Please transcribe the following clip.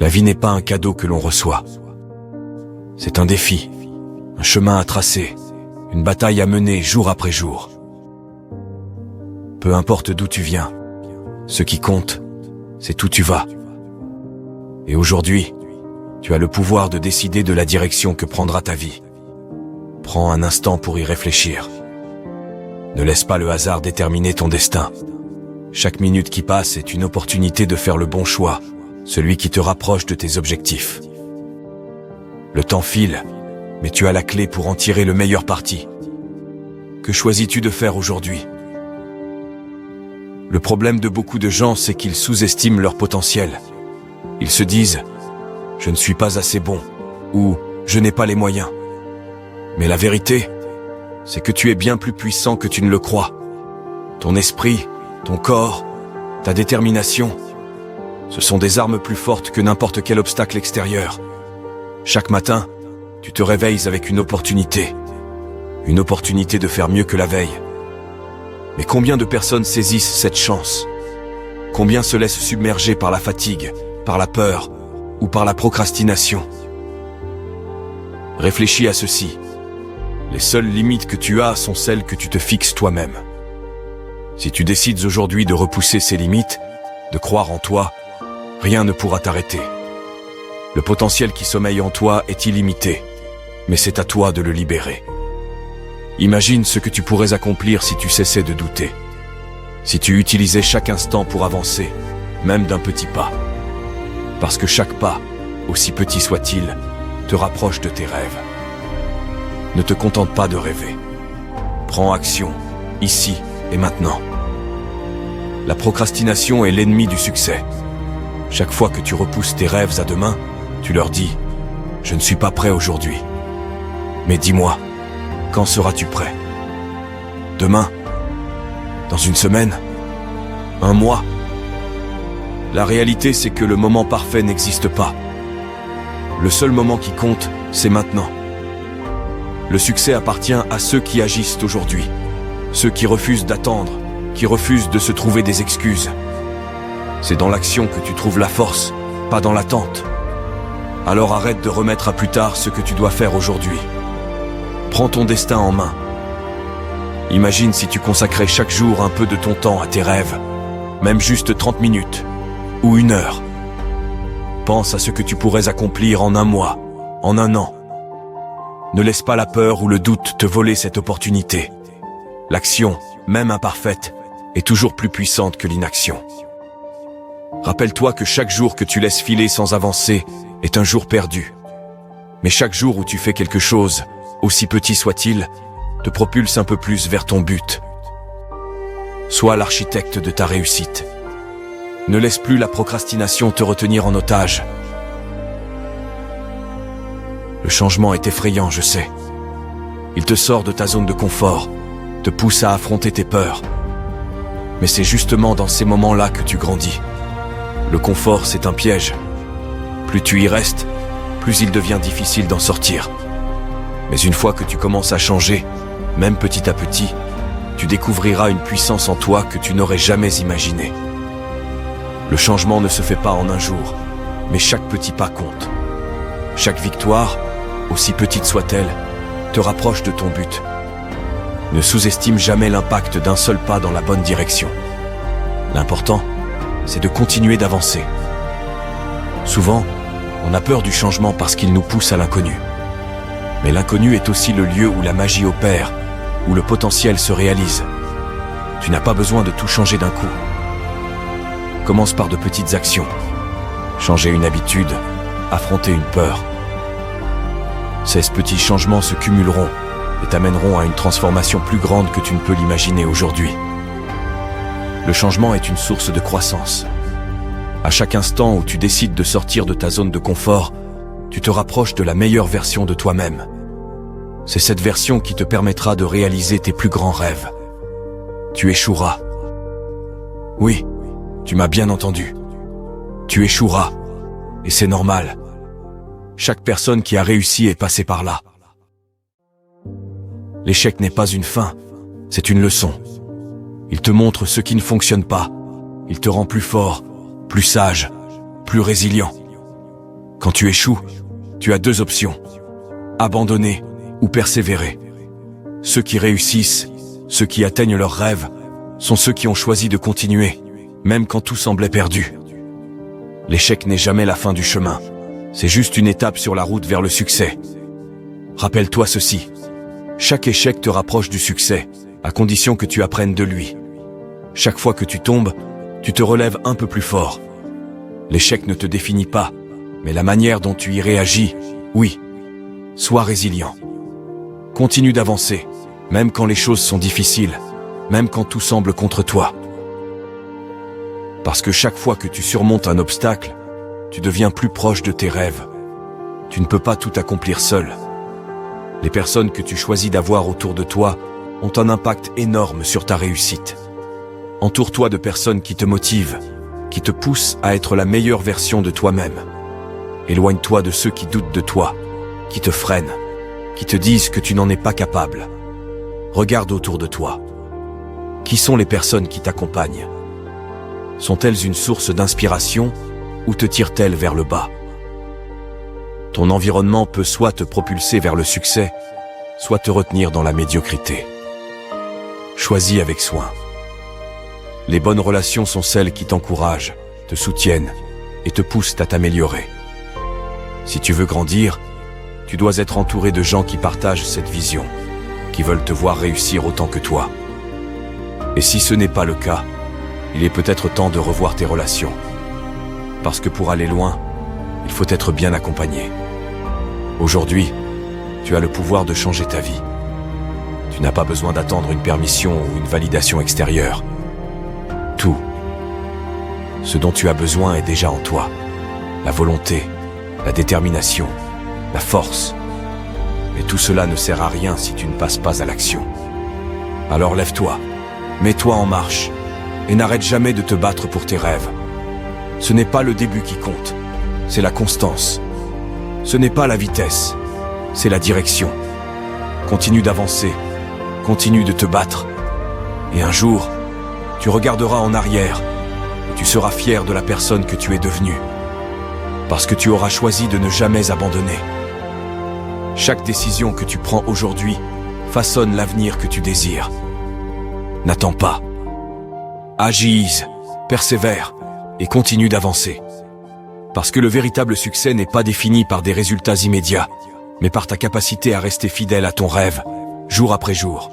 La vie n'est pas un cadeau que l'on reçoit. C'est un défi, un chemin à tracer, une bataille à mener jour après jour. Peu importe d'où tu viens, ce qui compte, c'est où tu vas. Et aujourd'hui, tu as le pouvoir de décider de la direction que prendra ta vie. Prends un instant pour y réfléchir. Ne laisse pas le hasard déterminer ton destin. Chaque minute qui passe est une opportunité de faire le bon choix, celui qui te rapproche de tes objectifs. Le temps file, mais tu as la clé pour en tirer le meilleur parti. Que choisis-tu de faire aujourd'hui ? Le problème de beaucoup de gens, c'est qu'ils sous-estiment leur potentiel. Ils se disent « je ne suis pas assez bon » ou « je n'ai pas les moyens ». Mais la vérité, c'est que tu es bien plus puissant que tu ne le crois. Ton esprit, ton corps, ta détermination, ce sont des armes plus fortes que n'importe quel obstacle extérieur. Chaque matin, tu te réveilles avec une opportunité de faire mieux que la veille. Mais combien de personnes saisissent cette chance ? Combien se laissent submerger par la fatigue, par la peur ou par la procrastination ? Réfléchis à ceci. Les seules limites que tu as sont celles que tu te fixes toi-même. Si tu décides aujourd'hui de repousser ces limites, de croire en toi, rien ne pourra t'arrêter. Le potentiel qui sommeille en toi est illimité, mais c'est à toi de le libérer. Imagine ce que tu pourrais accomplir si tu cessais de douter. Si tu utilisais chaque instant pour avancer, même d'un petit pas. Parce que chaque pas, aussi petit soit-il, te rapproche de tes rêves. Ne te contente pas de rêver. Prends action, ici et maintenant. La procrastination est l'ennemi du succès. Chaque fois que tu repousses tes rêves à demain, tu leur dis « Je ne suis pas prêt aujourd'hui ». Mais dis-moi, quand seras-tu prêt ? Demain ? Dans une semaine ? Un mois ? La réalité, c'est que le moment parfait n'existe pas. Le seul moment qui compte, c'est maintenant. Le succès appartient à ceux qui agissent aujourd'hui, ceux qui refusent d'attendre, qui refusent de se trouver des excuses. C'est dans l'action que tu trouves la force, pas dans l'attente. Alors arrête de remettre à plus tard ce que tu dois faire aujourd'hui. Prends ton destin en main. Imagine si tu consacrais chaque jour un peu de ton temps à tes rêves, même juste 30 minutes ou 1 heure. Pense à ce que tu pourrais accomplir en 1 mois, en 1 an. Ne laisse pas la peur ou le doute te voler cette opportunité. L'action, même imparfaite, est toujours plus puissante que l'inaction. Rappelle-toi que chaque jour que tu laisses filer sans avancer est un jour perdu. Mais chaque jour où tu fais quelque chose, aussi petit soit-il, te propulse un peu plus vers ton but. Sois l'architecte de ta réussite. Ne laisse plus la procrastination te retenir en otage. Le changement est effrayant, je sais. Il te sort de ta zone de confort, te pousse à affronter tes peurs. Mais c'est justement dans ces moments-là que tu grandis. Le confort, c'est un piège. Plus tu y restes, plus il devient difficile d'en sortir. Mais une fois que tu commences à changer, même petit à petit, tu découvriras une puissance en toi que tu n'aurais jamais imaginée. Le changement ne se fait pas en un jour, mais chaque petit pas compte. Chaque victoire, aussi petite soit-elle, te rapproche de ton but. Ne sous-estime jamais l'impact d'un seul pas dans la bonne direction. L'important, c'est de continuer d'avancer. Souvent, on a peur du changement parce qu'il nous pousse à l'inconnu. Mais l'inconnu est aussi le lieu où la magie opère, où le potentiel se réalise. Tu n'as pas besoin de tout changer d'un coup. Commence par de petites actions. Changer une habitude, affronter une peur. Ces petits changements se cumuleront et t'amèneront à une transformation plus grande que tu ne peux l'imaginer aujourd'hui. Le changement est une source de croissance. À chaque instant où tu décides de sortir de ta zone de confort, tu te rapproches de la meilleure version de toi-même. C'est cette version qui te permettra de réaliser tes plus grands rêves. Tu échoueras. Oui, tu m'as bien entendu. Tu échoueras, et c'est normal. Chaque personne qui a réussi est passée par là. L'échec n'est pas une fin, c'est une leçon. Il te montre ce qui ne fonctionne pas. Il te rend plus fort, plus sage, plus résilient. Quand tu échoues, tu as deux options. Abandonner ou persévérer. Ceux qui réussissent, ceux qui atteignent leurs rêves, sont ceux qui ont choisi de continuer, même quand tout semblait perdu. L'échec n'est jamais la fin du chemin. C'est juste une étape sur la route vers le succès. Rappelle-toi ceci. Chaque échec te rapproche du succès, à condition que tu apprennes de lui. Chaque fois que tu tombes, tu te relèves un peu plus fort. L'échec ne te définit pas, mais la manière dont tu y réagis, oui. Sois résilient. Continue d'avancer, même quand les choses sont difficiles, même quand tout semble contre toi. Parce que chaque fois que tu surmontes un obstacle, tu deviens plus proche de tes rêves. Tu ne peux pas tout accomplir seul. Les personnes que tu choisis d'avoir autour de toi ont un impact énorme sur ta réussite. Entoure-toi de personnes qui te motivent, qui te poussent à être la meilleure version de toi-même. Éloigne-toi de ceux qui doutent de toi, qui te freinent, qui te disent que tu n'en es pas capable. Regarde autour de toi. Qui sont les personnes qui t'accompagnent? Sont-elles une source d'inspiration ou te tirent-elles vers le bas? Ton environnement peut soit te propulser vers le succès, soit te retenir dans la médiocrité. Choisis avec soin. Les bonnes relations sont celles qui t'encouragent, te soutiennent et te poussent à t'améliorer. Si tu veux grandir, tu dois être entouré de gens qui partagent cette vision, qui veulent te voir réussir autant que toi. Et si ce n'est pas le cas, il est peut-être temps de revoir tes relations. Parce que pour aller loin, il faut être bien accompagné. Aujourd'hui, tu as le pouvoir de changer ta vie. Tu n'as pas besoin d'attendre une permission ou une validation extérieure. Tout. Ce dont tu as besoin est déjà en toi. La volonté, la détermination, la force. Mais tout cela ne sert à rien si tu ne passes pas à l'action. Alors lève-toi, mets-toi en marche, et n'arrête jamais de te battre pour tes rêves. Ce n'est pas le début qui compte, c'est la constance. Ce n'est pas la vitesse, c'est la direction. Continue d'avancer, continue de te battre. Et un jour, tu regarderas en arrière et tu seras fier de la personne que tu es devenue. Parce que tu auras choisi de ne jamais abandonner. Chaque décision que tu prends aujourd'hui façonne l'avenir que tu désires. N'attends pas. Agis, persévère et continue d'avancer. Parce que le véritable succès n'est pas défini par des résultats immédiats, mais par ta capacité à rester fidèle à ton rêve, jour après jour.